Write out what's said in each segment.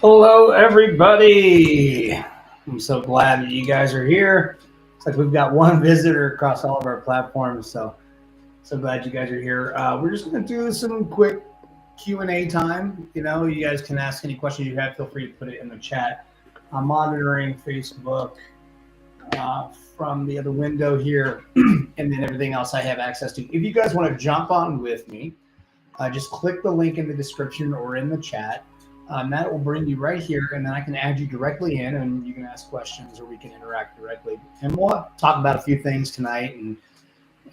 Hello, everybody. I'm so glad that you guys are here. It's like we've got one visitor across all of our platforms, so glad you guys are here. We're just going to do some quick Q&A time. You know, you guys can ask any questions you have. Feel free to put it in the chat. I'm monitoring Facebook from the other window here, and then everything else I have access to. If you guys want to jump on with me, just click the link in the description or in the chat. That will bring you right here, and then I can add you directly in, and you can ask questions, or we can interact directly. And we'll talk about a few things tonight,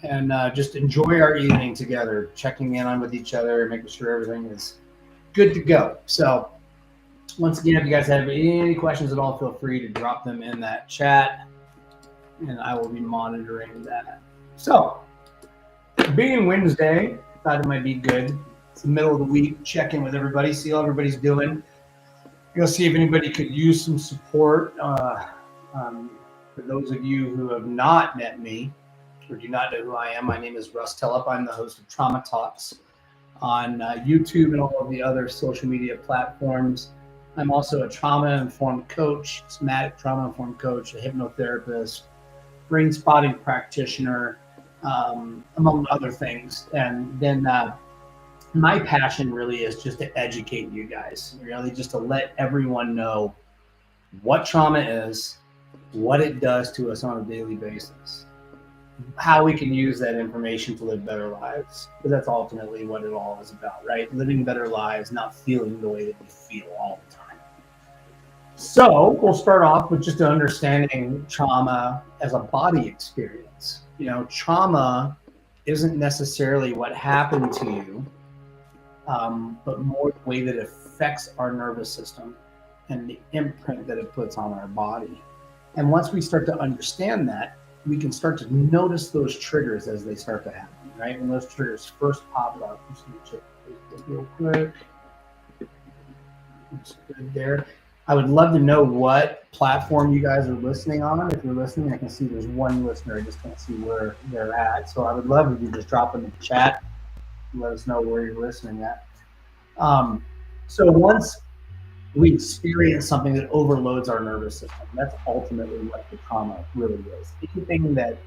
and just enjoy our evening together, checking in on with each other, making sure everything is good to go. So, once again, if you guys have any questions at all, feel free to drop them in that chat, and I will be monitoring that. So, being Wednesday, I thought it might be good. It's the middle of the week, check in with everybody, see how everybody's doing. You'll see if anybody could use some support. For those of you who have not met me or do not know who I am, my name is Russ Tellup. I'm the host of Trauma Talks on YouTube and all of the other social media platforms. I'm also a trauma-informed coach, somatic trauma-informed coach, a hypnotherapist, brain spotting practitioner, among other things. And then my passion really is just to educate you guys, really just to let everyone know what trauma is, what it does to us on a daily basis, how we can use that information to live better lives, because that's ultimately what it all is about, right? Living better lives, not feeling the way that we feel all the time. So we'll start off with just understanding trauma as a body experience. You know, trauma isn't necessarily what happened to you, but more the way that it affects our nervous system and the imprint that it puts on our body. And once we start to understand that, we can start to notice those triggers as they start to happen, right? When those triggers first pop up, I'm just going to check Facebook real quick. That's good there. I would love to know what platform you guys are listening on. If you're listening, I can see there's one listener. I just can't see where they're at. So I would love if you just drop in the chat. Let us know where you're listening at. So once we experience something that overloads our nervous system, that's ultimately what the trauma really is. Anything that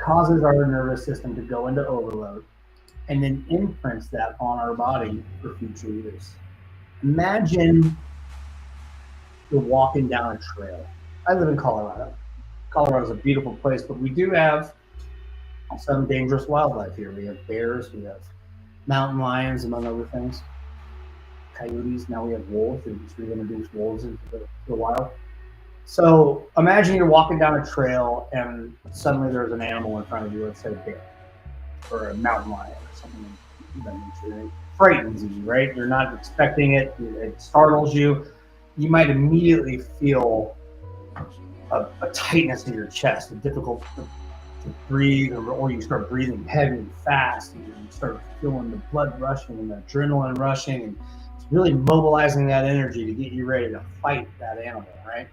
causes our nervous system to go into overload and then imprints that on our body for future use. Imagine you're walking down a trail. I live in Colorado. Colorado is a beautiful place, but we do have some dangerous wildlife here. We have bears, we have mountain lions, among other things. Coyotes, now we have wolves. They just reintroduced wolves into the wild. So imagine you're walking down a trail and suddenly there's an animal in front of you, let's say a bear or a mountain lion or something that nature. It frightens you, right? You're not expecting it. It startles you. You might immediately feel a tightness in your chest, a difficult to breathe, or you start breathing heavy and fast, and you start feeling the blood rushing and the adrenaline rushing, and it's really mobilizing that energy to get you ready to fight that animal, right?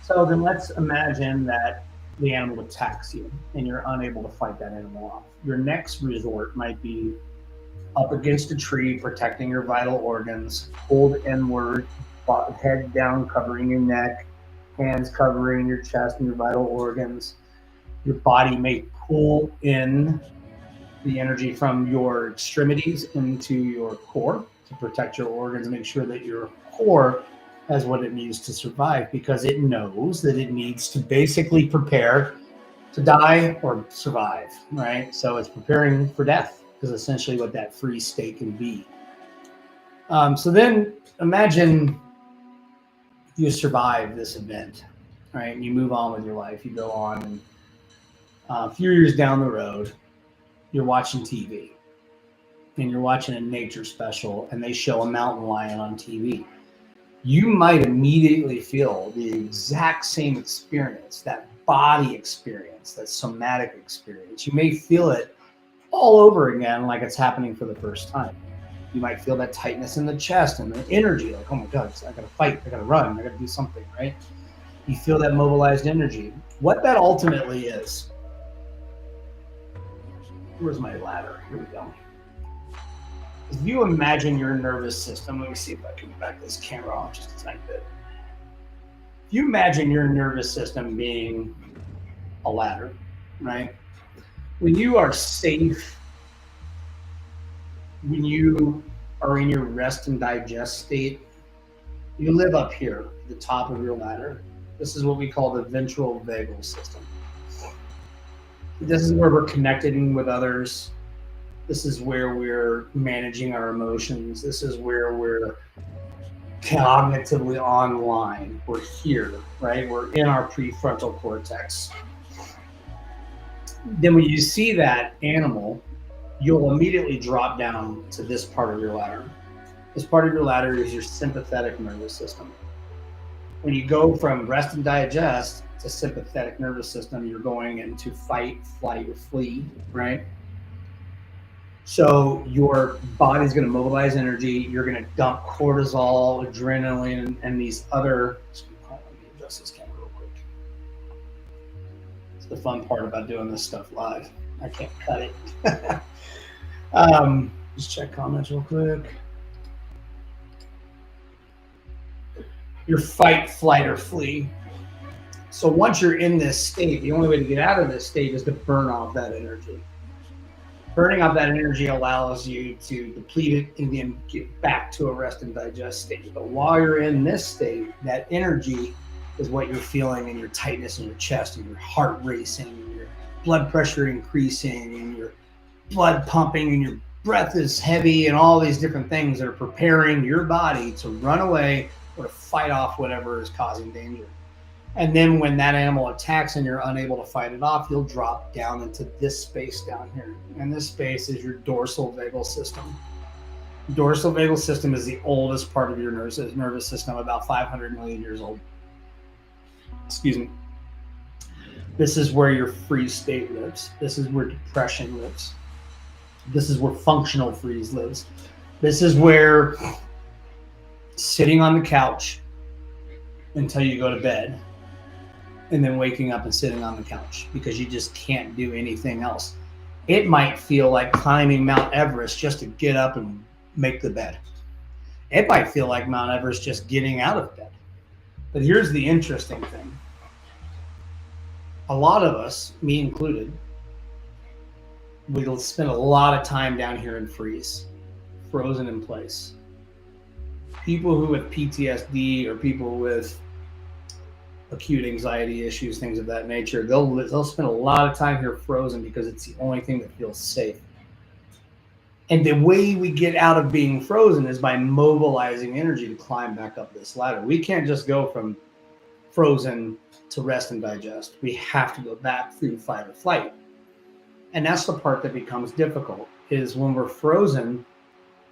So then let's imagine that the animal attacks you and you're unable to fight that animal off. Your next resort might be up against a tree, protecting your vital organs, pulled inward, head down, covering your neck, hands covering your chest and your vital organs. Your body may pull in the energy from your extremities into your core to protect your organs and make sure that your core has what it needs to survive, because it knows that it needs to basically prepare to die or survive, right? So it's preparing for death, is essentially what that freeze state can be. So then imagine you survive this event, right? And you move on with your life. You go on, and a few years down the road, you're watching TV and you're watching a nature special and they show a mountain lion on TV. You might immediately feel the exact same experience, that body experience, that somatic experience. You may feel it all over again like it's happening for the first time. You might feel that tightness in the chest and the energy, like, oh my God, I gotta fight, I gotta run, I gotta do something, right? You feel that mobilized energy. What that ultimately is, where's my ladder? Here we go. If you imagine your nervous system, let me see if I can back this camera off just a tiny bit. If you imagine your nervous system being a ladder, right? When you are safe, when you are in your rest and digest state, you live up here at the top of your ladder. This is what we call the ventral vagal system. This is where we're connecting with others. This is where we're managing our emotions. This is where we're cognitively online. We're here, right? We're in our prefrontal cortex. Then when you see that animal, you'll immediately drop down to this part of your ladder. This part of your ladder is your sympathetic nervous system. When you go from rest and digest to sympathetic nervous system, you're going into fight, flight, or flee, right? So your body's going to mobilize energy. You're going to dump cortisol, adrenaline, and these other. Let me adjust this camera real quick. It's the fun part about doing this stuff live. I can't cut it. Just check comments real quick. Your fight, flight, or flee. So once you're in this state, the only way to get out of this state is to burn off that energy. Burning off that energy allows you to deplete it and then get back to a rest and digest state. But while you're in this state, that energy is what you're feeling in your tightness in your chest and your heart racing and your blood pressure increasing and your blood pumping and your breath is heavy and all these different things that are preparing your body to run away or to fight off whatever is causing danger. And then when that animal attacks and you're unable to fight it off, you'll drop down into this space down here. And this space is your dorsal vagal system. Dorsal vagal system is the oldest part of your nervous system, about 500 million years old. Excuse me. This is where your freeze state lives. This is where depression lives. This is where functional freeze lives. This is where sitting on the couch until you go to bed and then waking up and sitting on the couch because you just can't do anything else. It might feel like climbing Mount Everest just to get up and make the bed. It might feel like Mount Everest just getting out of bed. But here's the interesting thing. A lot of us, me included, we'll spend a lot of time down here in freeze, frozen in place. People who have PTSD or people with acute anxiety issues, things of that nature, they'll spend a lot of time here frozen because it's the only thing that feels safe. And the way we get out of being frozen is by mobilizing energy to climb back up this ladder. We can't just go from frozen to rest and digest. We have to go back through fight or flight. And that's the part that becomes difficult, is when we're frozen,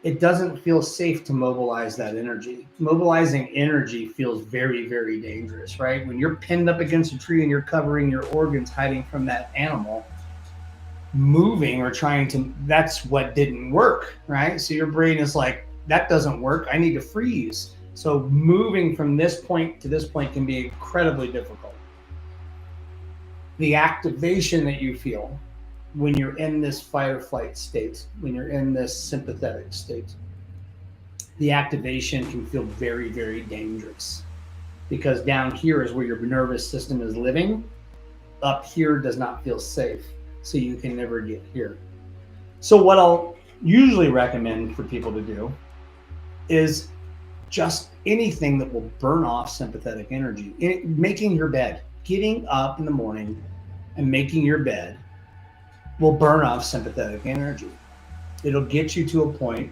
it doesn't feel safe to mobilize that energy. Mobilizing energy feels very, very dangerous, right? When you're pinned up against a tree and you're covering your organs, hiding from that animal, moving or trying to, that's what didn't work, right? So your brain is like, that doesn't work. I need to freeze. So moving from this point to this point can be incredibly difficult. The activation that you feel when you're in this fight or flight state, when you're in this sympathetic state, the activation can feel very, very dangerous because down here is where your nervous system is living. Up here does not feel safe, so you can never get here. So what I'll usually recommend for people to do is just anything that will burn off sympathetic energy. Making your bed, getting up in the morning and making your bed will burn off sympathetic energy. It'll get you to a point,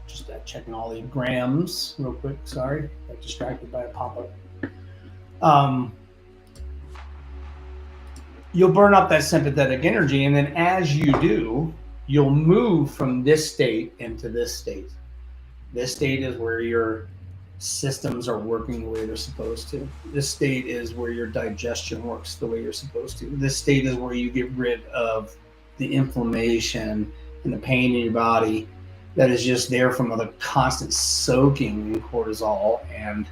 just checking all the grams real quick, sorry, got distracted by a pop-up. You'll burn up that sympathetic energy, and then as you do, you'll move from this state into this state. This state is where your systems are working the way they're supposed to. This state is where your digestion works the way you're supposed to. This state is where you get rid of the inflammation and the pain in your body that is just there from the constant soaking in cortisol and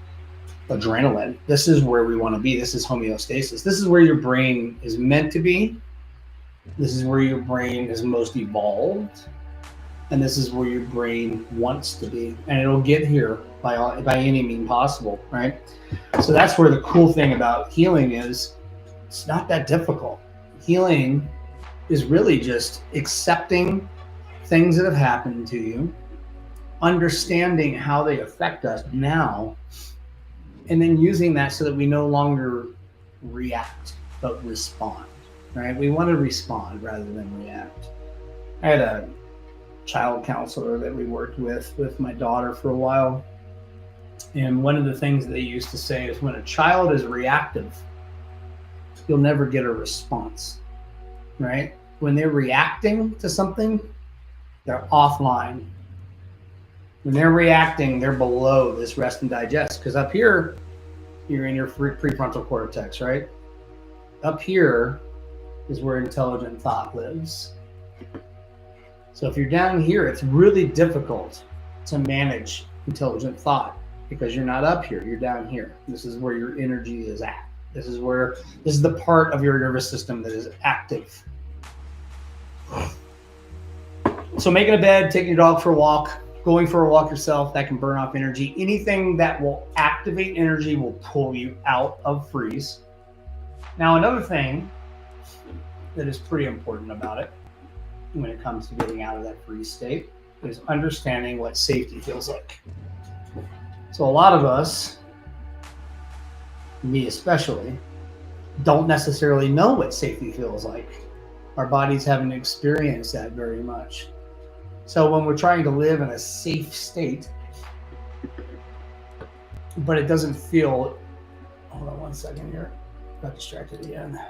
adrenaline. This is where we want to be. This is homeostasis. This is where your brain is meant to be. This is where your brain is most evolved. And this is where your brain wants to be. And it'll get here by any means possible, right? So that's where the cool thing about healing is. It's not that difficult. Healing is really just accepting things that have happened to you, understanding how they affect us now, and then using that so that we no longer react, but respond, right? We want to respond rather than react. I had a child counselor that we worked with my daughter for a while. And one of the things that they used to say is when a child is reactive, you'll never get a response, right? When they're reacting to something, they're offline. When they're reacting, they're below this rest and digest. Because up here, you're in your prefrontal cortex, right? Up here is where intelligent thought lives. So if you're down here, it's really difficult to manage intelligent thought because you're not up here, you're down here. This is where your energy is at. This is the part of your nervous system that is active. So making a bed, taking your dog for a walk, going for a walk yourself, that can burn off energy. Anything that will activate energy will pull you out of freeze. Now, another thing that is pretty important about it when it comes to getting out of that freeze state is understanding what safety feels like. So a lot of us, me especially, don't necessarily know what safety feels like. Our bodies haven't experienced that very much. So when we're trying to live in a safe state, but it doesn't feel, hold on one second here, got distracted again.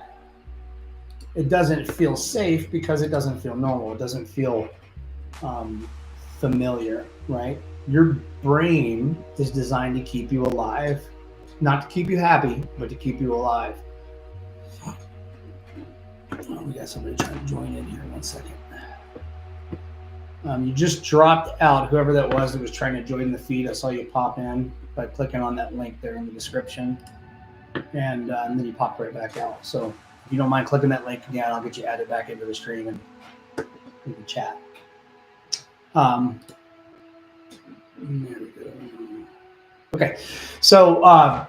It doesn't feel safe because it doesn't feel normal. It doesn't feel familiar, right? Your brain is designed to keep you alive, not to keep you happy, but to keep you alive. Oh, we got somebody trying to join in here. 1 second. You just dropped out, whoever that was that was trying to join the feed. I saw you pop in by clicking on that link there in the description. And then you pop right back out. So if you don't mind clicking that link again, I'll get you added back into the stream and we can chat. There we go. Okay, so I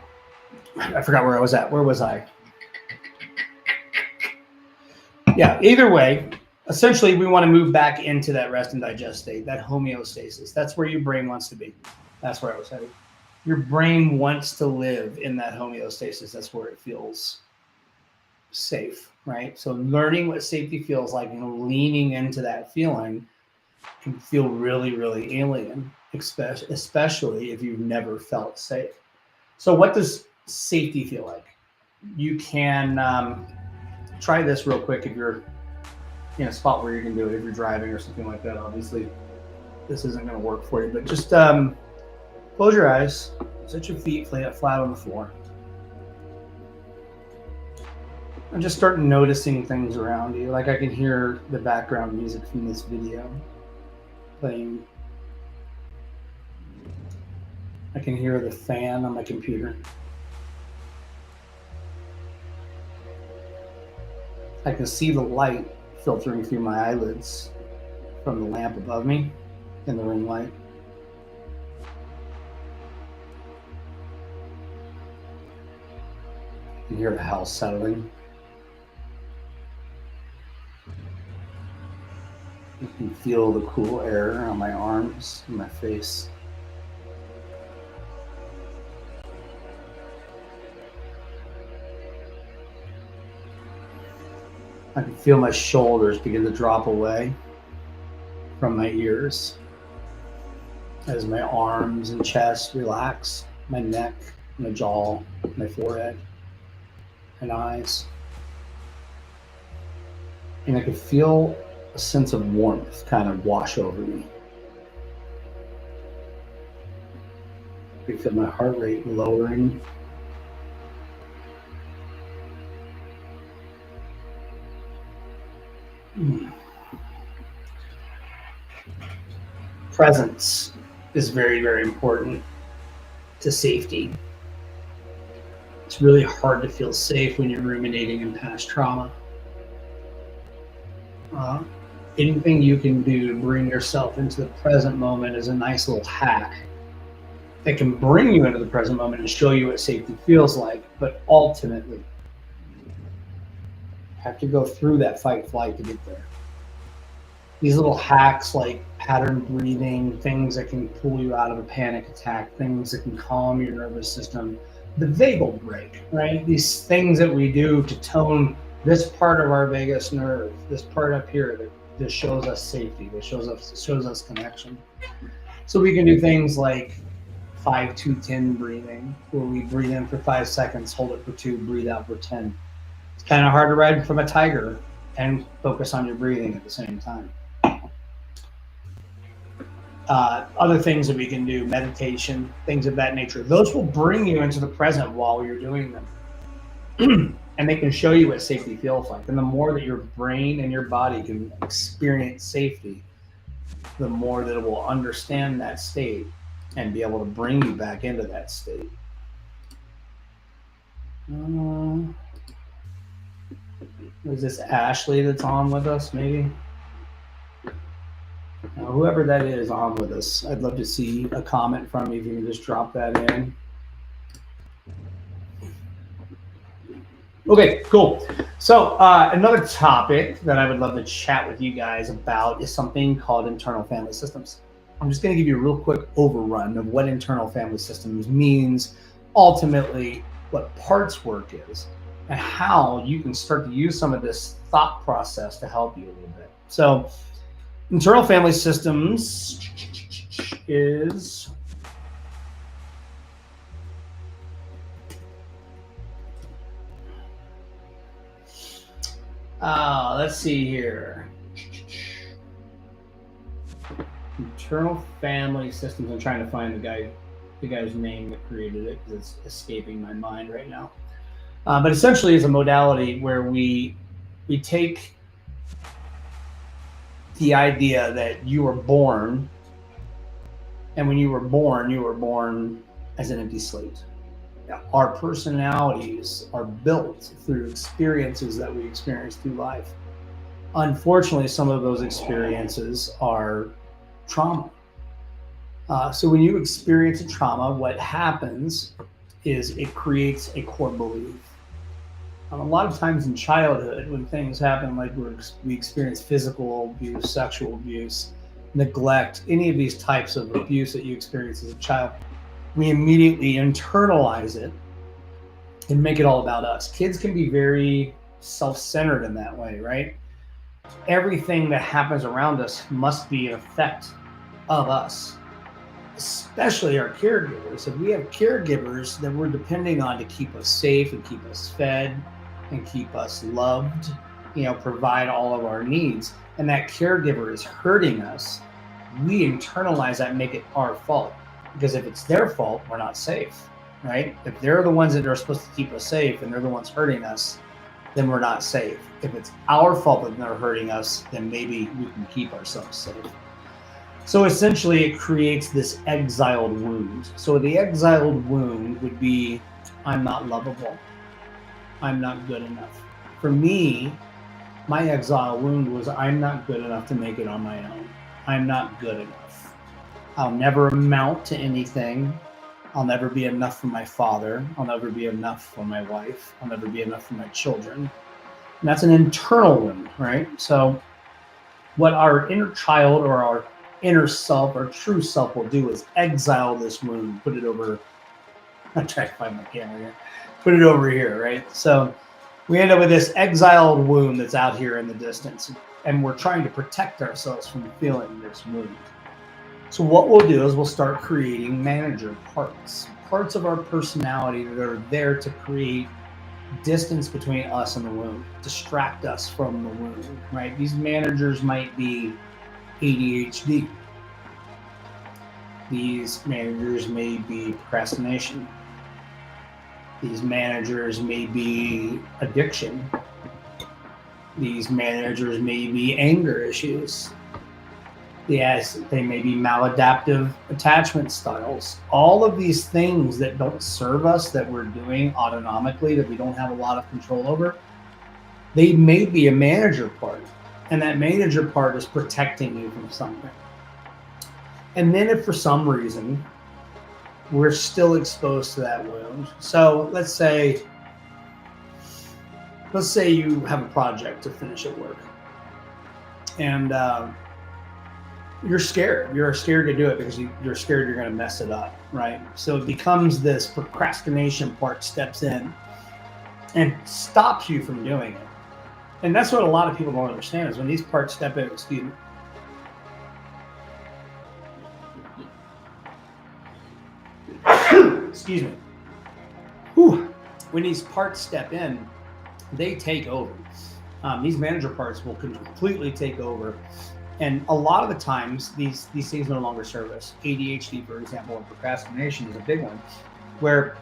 forgot where I was at. Where was I? Yeah, either way, essentially we want to move back into that rest and digest state, that homeostasis. That's where your brain wants to be. That's where I was headed. Your brain wants to live in that homeostasis. That's where it feels safe, right? So learning what safety feels like and leaning into that feeling can feel really, really alien, especially if you've never felt safe. So what does safety feel like? You can try this real quick if you're in a spot where you can do it. If you're driving or something like that, obviously this isn't going to work for you, but just close your eyes, set your feet flat on the floor, and just start noticing things around you. Like I can hear the background music from this video playing. I can hear the fan on my computer. I can see the light filtering through my eyelids from the lamp above me in the ring light. I can hear the house settling. I can feel the cool air on my arms and my face. I can feel my shoulders begin to drop away from my ears as my arms and chest relax, my neck, my jaw, my forehead, and eyes. And I can feel a sense of warmth kind of wash over me. I can feel my heart rate lowering. presence is very, very important to safety. It's really hard to feel safe when you're ruminating in past trauma. Anything you can do to bring yourself into the present moment is a nice little hack that can bring you into the present moment and show you what safety feels like. But ultimately, you have to go through that fight flight to get there. These little hacks like pattern breathing, things that can pull you out of a panic attack, things that can calm your nervous system, the vagal brake, right? These things that we do to tone this part of our vagus nerve, this part up here that shows us safety, that shows us connection. So we can do things like 5-2-10 breathing, where we breathe in for 5 seconds, hold it for 2, breathe out for 10. It's kind of hard to ride from a tiger and focus on your breathing at the same time. Other things that we can do, meditation, things of that nature, those will bring you into the present while you're doing them. And they can show you what safety feels like. And the more that your brain and your body can experience safety, the more that it will understand that state and be able to bring you back into that state. Is this Ashley that's on with us, maybe? Whoever that is on with us, I'd love to see a comment from you if you can just drop that in. Okay, cool. So another topic that I would love to chat with you guys about is something called internal family systems. I'm just going to give you a real quick overrun of what internal family systems means, ultimately what parts work is, and how you can start to use some of this thought process to help you a little bit. So internal family systems is let's see here. Internal family systems. I'm trying to find the guy's name that created it because it's escaping my mind right now. But essentially, it's a modality where we take the idea that you were born, and when you were born as an empty slate. Our personalities are built through experiences that we experience through life. Unfortunately, some of those experiences are trauma. So when you experience a trauma, what happens is it creates a core belief. A lot of times in childhood, when things happen, like we experience physical abuse, sexual abuse, neglect, any of these types of abuse that you experience as a child, we immediately internalize it and make it all about us. Kids can be very self-centered in that way, right? Everything that happens around us must be an effect of us, especially our caregivers. If we have caregivers that we're depending on to keep us safe and keep us fed and keep us loved, provide all of our needs, and that caregiver is hurting us, we internalize that and make it our fault. Because if it's their fault, we're not safe, right? If they're the ones that are supposed to keep us safe and they're the ones hurting us, then we're not safe. If it's our fault that they're hurting us, then maybe we can keep ourselves safe. So essentially, it creates this exiled wound. So the exiled wound would be, I'm not lovable. I'm not good enough. For me, my exile wound was, I'm not good enough to make it on my own. I'm not good enough. I'll never amount to anything. I'll never be enough for my father. I'll never be enough for my wife. I'll never be enough for my children. And that's an internal wound, right? So what our inner child or our inner self, our true self will do is exile this wound, put it over, I'm trying to find my camera here, put it over here, right? So we end up with this exiled wound that's out here in the distance, and we're trying to protect ourselves from feeling this wound. So what we'll do is we'll start creating manager parts of our personality that are there to create distance between us and the wound, distract us from the wound, right? These managers might be ADHD. These managers may be procrastination. These managers may be addiction. These managers may be anger issues. Yes, they may be maladaptive attachment styles. All of these things that don't serve us, that we're doing autonomically, that we don't have a lot of control over, they may be a manager part. And that manager part is protecting you from something. And then if for some reason we're still exposed to that wound. So let's say you have a project to finish at work. And you're scared. You're scared to do it because you're scared you're going to mess it up, right? So it becomes this procrastination part steps in and stops you from doing it. And that's what a lot of people don't understand is when these parts step in, excuse me. Whew. When these parts step in, they take over. These manager parts will completely take over. And a lot of the times, these things no longer serve us. ADHD, for example, and procrastination is a big one, where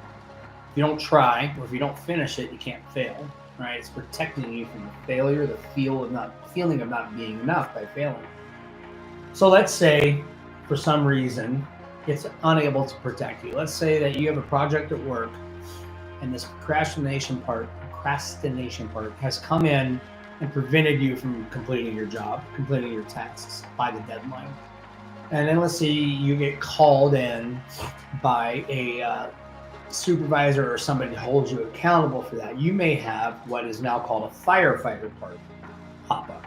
if you don't try, or if you don't finish it, you can't fail, right? It's protecting you from the failure, the feeling of not being enough by failing. So let's say, for some reason, it's unable to protect you. Let's say that you have a project at work, and this procrastination part has come in and prevented you from completing your job, completing your tasks by the deadline. And then let's say you get called in by a supervisor or somebody to hold you accountable for that. You may have what is now called a firefighter part pop up.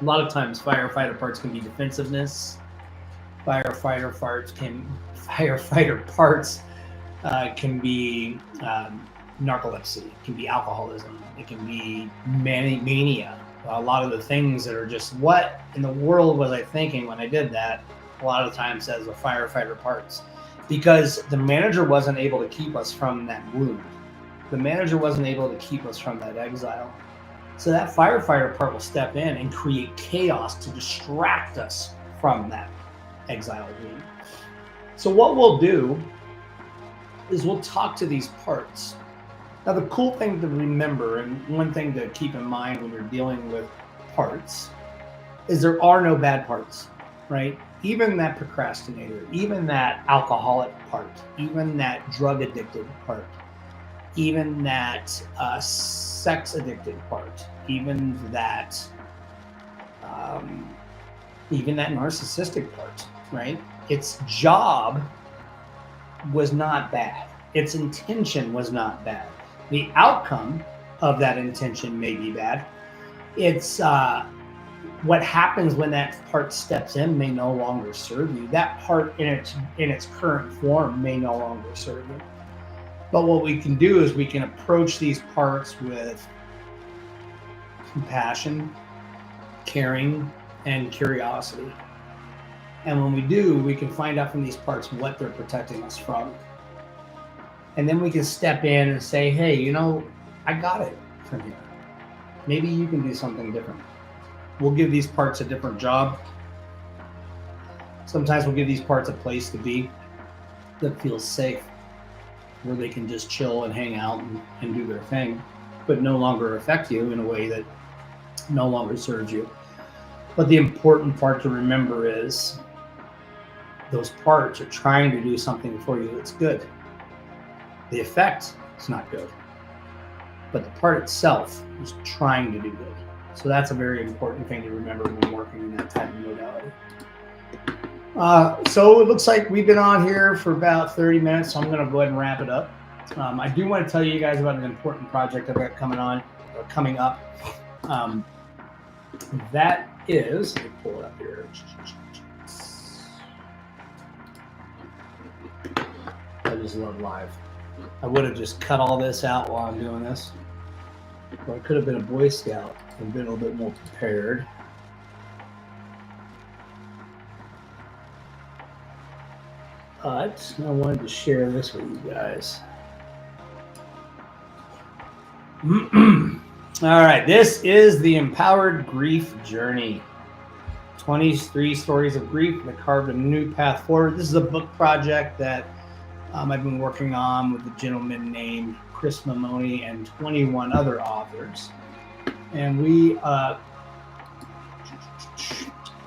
A lot of times firefighter parts can be defensiveness. Firefighter parts can be narcolepsy, it can be alcoholism, it can be mania. A lot of the things that are just, what in the world was I thinking when I did that? A lot of times says the firefighter parts, because the manager wasn't able to keep us from that wound. The manager wasn't able to keep us from that exile. So that firefighter part will step in and create chaos to distract us from that exile wound. So what we'll do is we'll talk to these parts. Now, the cool thing to remember, and one thing to keep in mind when you're dealing with parts, is there are no bad parts, right? Even that procrastinator, even that alcoholic part, even that drug addicted part, even that sex addicted part, even that narcissistic part, right? Its job was not bad. Its intention was not bad. The outcome of that intention may be bad. It's what happens when that part steps in may no longer serve you. That part in its current form may no longer serve you. But what we can do is we can approach these parts with compassion, caring, and curiosity. And when we do, we can find out from these parts what they're protecting us from. And then we can step in and say, hey, I got it from here. Maybe you can do something different. We'll give these parts a different job. Sometimes we'll give these parts a place to be that feels safe, where they can just chill and hang out and do their thing, but no longer affect you in a way that no longer serves you. But the important part to remember is those parts are trying to do something for you that's good. The effect is not good, but the part itself is trying to do good. So that's a very important thing to remember when working in that type of modality. So it looks like we've been on here for about 30 minutes, so I'm going to go ahead and wrap it up. I do want to tell you guys about an important project I've got coming up. That is, let me pull it up here. I just love live. I would have just cut all this out while I'm doing this. Or I could have been a Boy Scout and been a little bit more prepared. But I wanted to share this with you guys. All right, this is the Empowered Grief Journey. 23 stories of grief that carved a new path forward. This is a book project that I've been working on with a gentleman named Chris Mamoni and 21 other authors. And we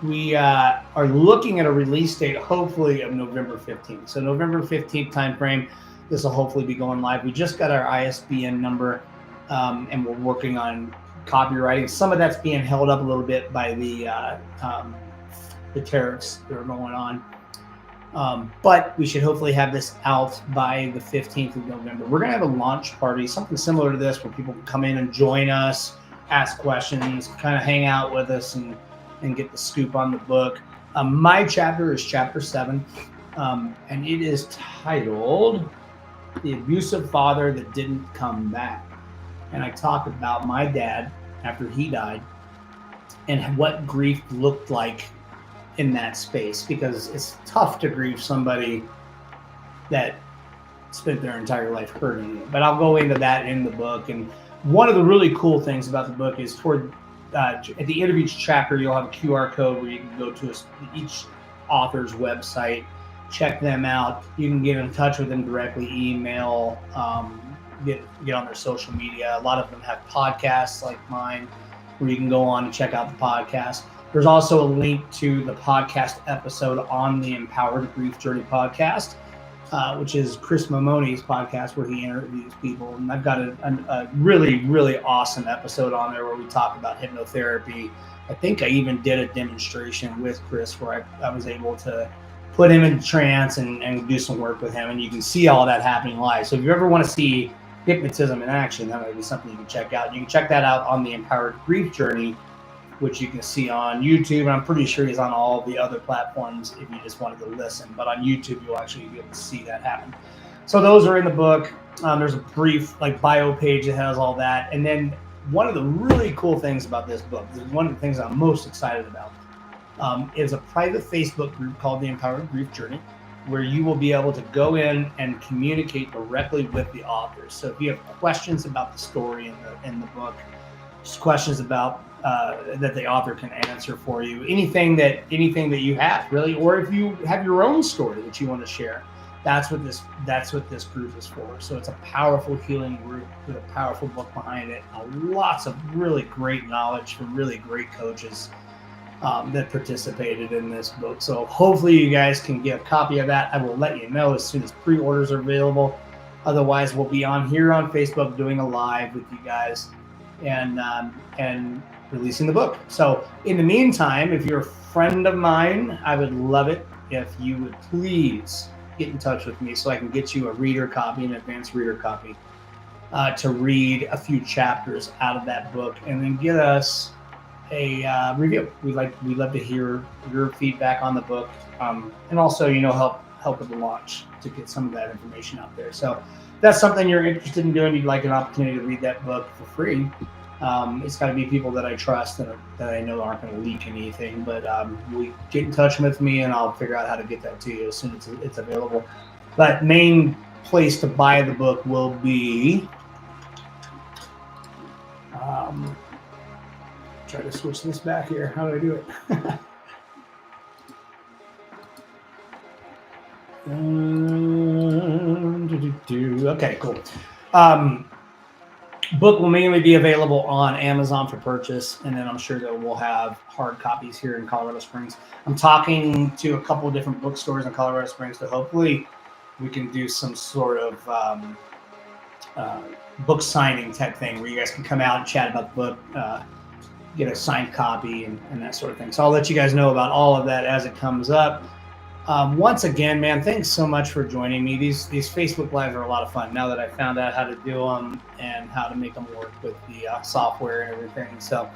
we are looking at a release date, hopefully of November 15th. So November 15th timeframe, this will hopefully be going live. We just got our ISBN number, and we're working on copywriting. Some of that's being held up a little bit by the tariffs that are going on. But we should hopefully have this out by the 15th of November. We're going to have a launch party, something similar to this, where people can come in and join us, ask questions, kind of hang out with us, and get the scoop on the book. My chapter is chapter 7, and it is titled The Abusive Father That Didn't Come Back. And I talk about my dad after he died and what grief looked like in that space, because it's tough to grieve somebody that spent their entire life hurting you. But I'll go into that in the book. And one of the really cool things about the book is toward at the end of each chapter, you'll have a QR code where you can go to each author's website, check them out. You can get in touch with them directly, email, get on their social media. A lot of them have podcasts like mine where you can go on and check out the podcast. There's also a link to the podcast episode on the Empowered Grief Journey podcast, which is Chris Mamoni's podcast where he interviews people. And I've got a really, really awesome episode on there where we talk about hypnotherapy. I think I even did a demonstration with Chris where I was able to put him in trance and do some work with him. And you can see all that happening live. So if you ever want to see hypnotism in action, that might be something you can check out. You can check that out on the Empowered Grief Journey, which you can see on YouTube. And I'm pretty sure he's on all the other platforms if you just wanted to listen. But on YouTube, you'll actually be able to see that happen. So those are in the book. There's a brief bio page that has all that. And then one of the really cool things about this book, one of the things I'm most excited about, is a private Facebook group called the Empowered Grief Journey, where you will be able to go in and communicate directly with the authors. So if you have questions about the story in the book, just questions about that the author can answer for you, anything that you have really, or if you have your own story that you want to share, that's what this group is for. So it's a powerful healing group with a powerful book behind it. Lots of really great knowledge from really great coaches that participated in this book. So hopefully you guys can get a copy of that. I will let you know as soon as pre-orders are available. Otherwise, we'll be on here on Facebook doing a live with you guys and releasing the book. So in the meantime, if you're a friend of mine, I would love it if you would please get in touch with me so I can get you a reader copy, an advanced reader copy, to read a few chapters out of that book, and then get us a review. We'd love to hear your feedback on the book, and also help with the launch to get some of that information out there. So if that's something you're interested in doing, you'd like an opportunity to read that book for free. It's got to be people that I trust and that I know aren't going to leak anything. But we get in touch with me, and I'll figure out how to get that to you as soon as it's available. But main place to buy the book will be. Try to switch this back here. How do I do it? Okay, cool. Book will mainly be available on Amazon for purchase, and then I'm sure that we'll have hard copies here in Colorado Springs. I'm talking to a couple of different bookstores in Colorado Springs, so hopefully we can do some sort of book signing type thing where you guys can come out and chat about the book, get a signed copy and that sort of thing. So I'll let you guys know about all of that as it comes up. Once again, man, thanks so much for joining me. These Facebook Lives are a lot of fun now that I found out how to do them and how to make them work with the software and everything. So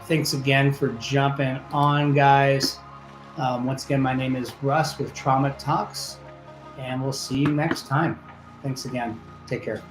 thanks again for jumping on, guys. Once again, my name is Russ with Trauma Talks, and we'll see you next time. Thanks again. Take care.